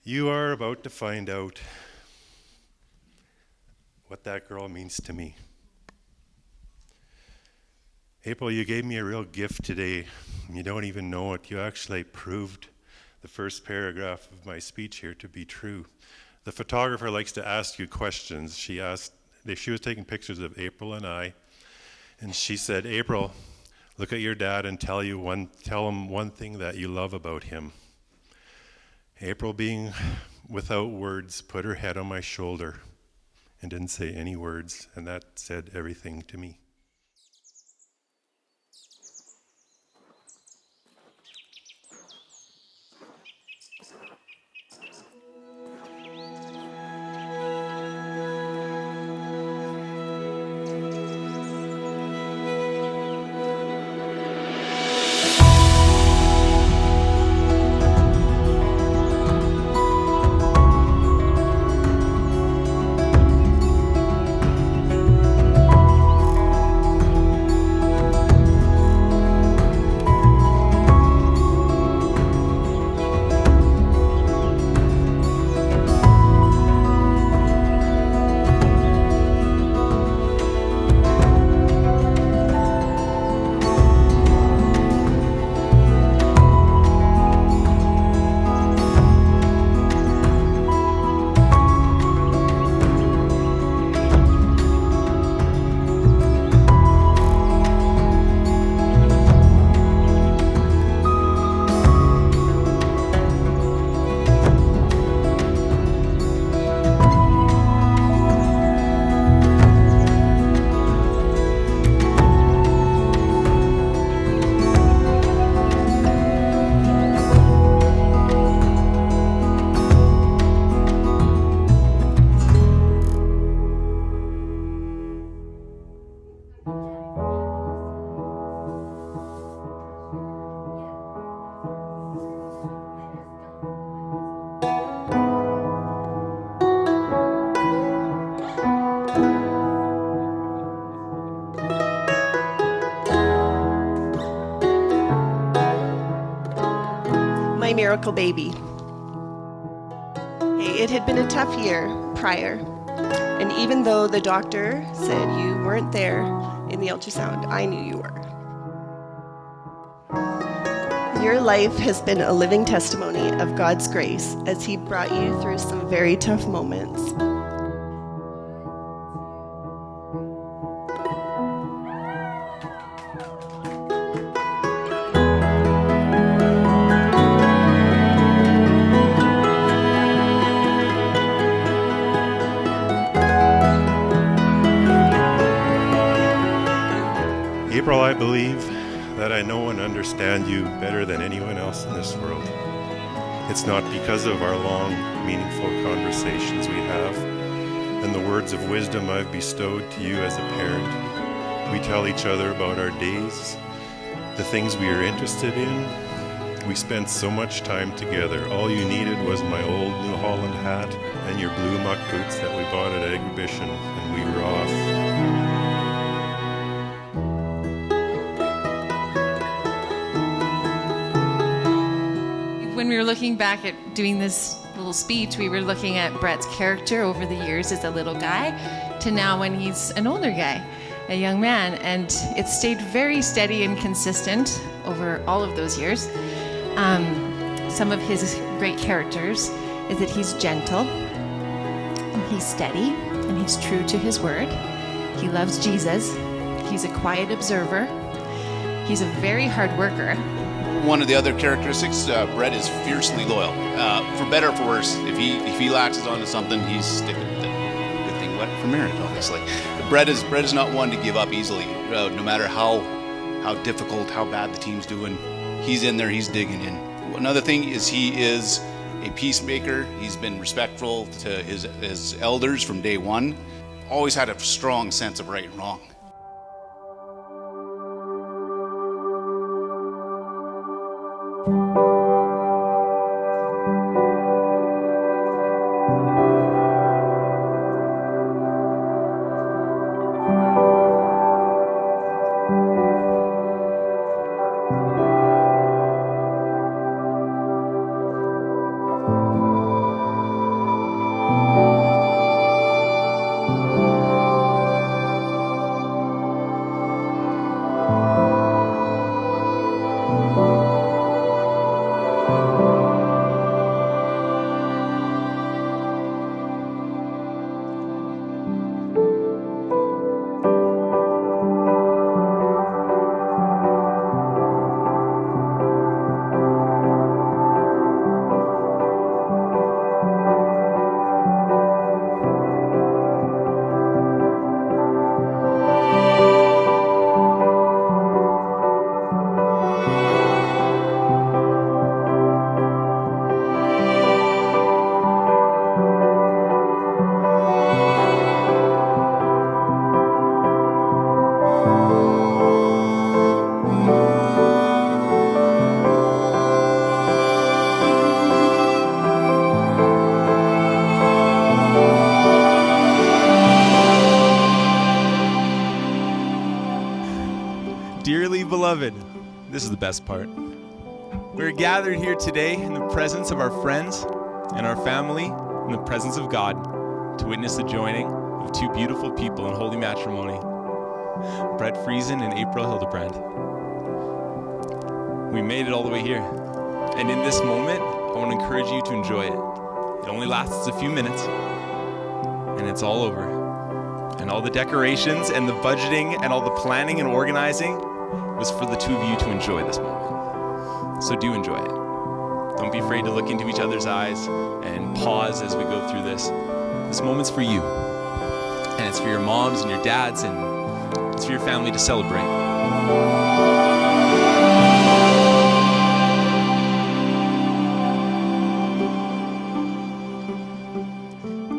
You are about to find out what that girl means to me. April, you gave me a real gift today. You don't even know it. You actually proved the first paragraph of my speech here to be true. The photographer likes to ask you questions. She was taking pictures of April and I, and she said, April, look at your dad and tell him one thing that you love about him. April, being without words, put her head on my shoulder and didn't say any words, and that said everything to me. My miracle baby. Hey, it had been a tough year prior, and even though the doctor said you weren't there in the ultrasound, I knew you were. Your life has been a living testimony of God's grace as He brought you through some very tough moments. April, I believe that I know and understand you better than anyone else in this world. It's not because of our long, meaningful conversations we have and the words of wisdom I've bestowed to you as a parent. We tell each other about our days, the things we are interested in. We spent so much time together. All you needed was my old New Holland hat and your blue muck boots that we bought at Exhibition, and we were off. When we were looking back at doing this little speech, we were looking at Brett's character over the years as a little guy to now when he's an older guy, a young man. And it stayed very steady and consistent over all of those years. Some of his great characters is that he's gentle, and he's steady, and he's true to his word. He loves Jesus. He's a quiet observer. He's a very hard worker. One of the other characteristics, Brett is fiercely loyal. For better or for worse, if he latches onto something, he's sticking with it. Good thing what for marriage, obviously. Brett is not one to give up easily, no matter how difficult, how bad the team's doing. He's in there, he's digging in. Another thing is he is a peacemaker. He's been respectful to his elders from day one. Always had a strong sense of right and wrong. the best part. We're gathered here today in the presence of our friends and our family, in the presence of God, to witness the joining of two beautiful people in holy matrimony, Brett Freisen and April Hildebrand. We made it all the way here. And in this moment, I want to encourage you to enjoy it. It only lasts a few minutes, and it's all over. And all the decorations and the budgeting and all the planning and organizing was for the two of you to enjoy this moment. So do enjoy it. Don't be afraid to look into each other's eyes and pause as we go through this. This moment's for you. And it's for your moms and your dads, and it's for your family to celebrate.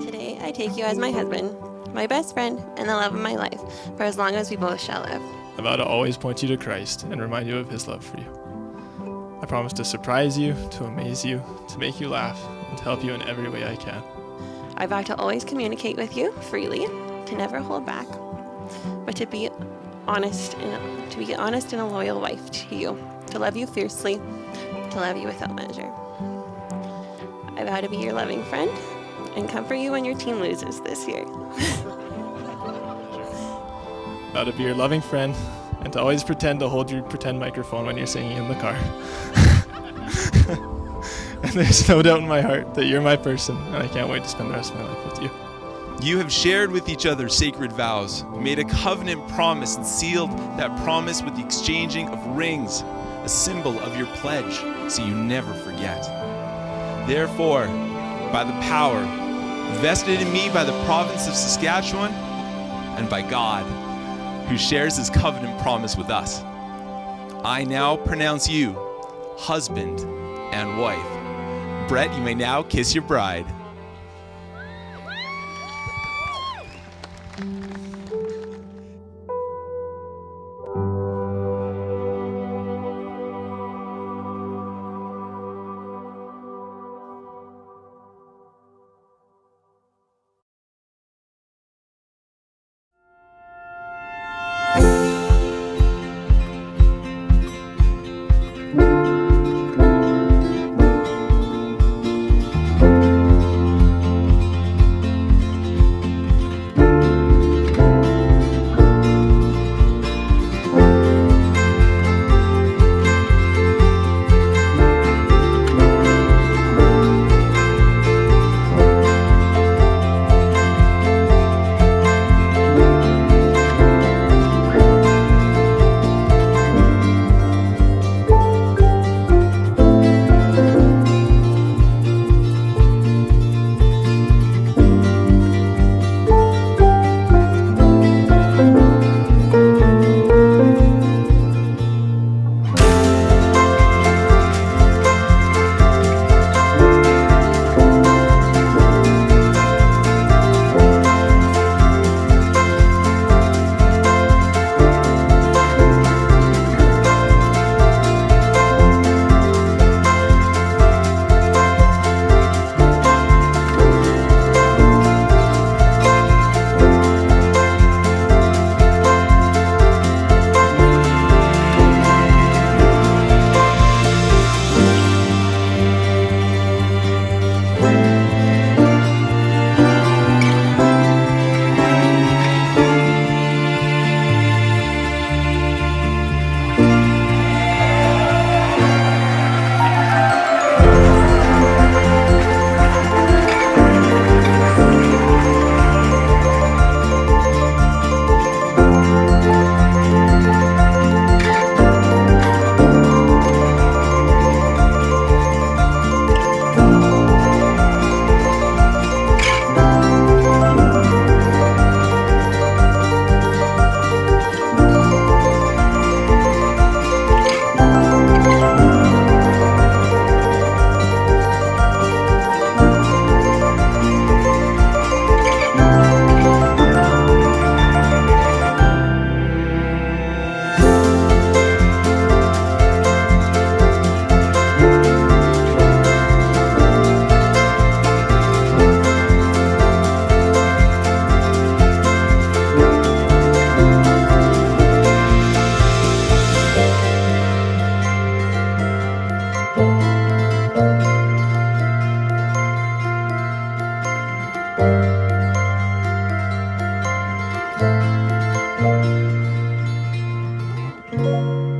Today, I take you as my husband, my best friend, and the love of my life, for as long as we both shall live. I vow to always point you to Christ and remind you of his love for you. I promise to surprise you, to amaze you, to make you laugh, and to help you in every way I can. I vow to always communicate with you freely, to never hold back, but to be honest and a loyal wife to you, to love you fiercely, to love you without measure. I vow to be your loving friend and comfort you when your team loses this year. I vow to be your loving friend and to always pretend to hold your pretend microphone when you're singing in the car. And there's no doubt in my heart that you're my person, and I can't wait to spend the rest of my life with you. You have shared with each other sacred vows, made a covenant promise, and sealed that promise with the exchanging of rings, a symbol of your pledge, so you never forget. Therefore, by the power vested in me by the province of Saskatchewan, and by God, who shares his covenant promise with us, I now pronounce you husband and wife. Brett, you may now kiss your bride. you.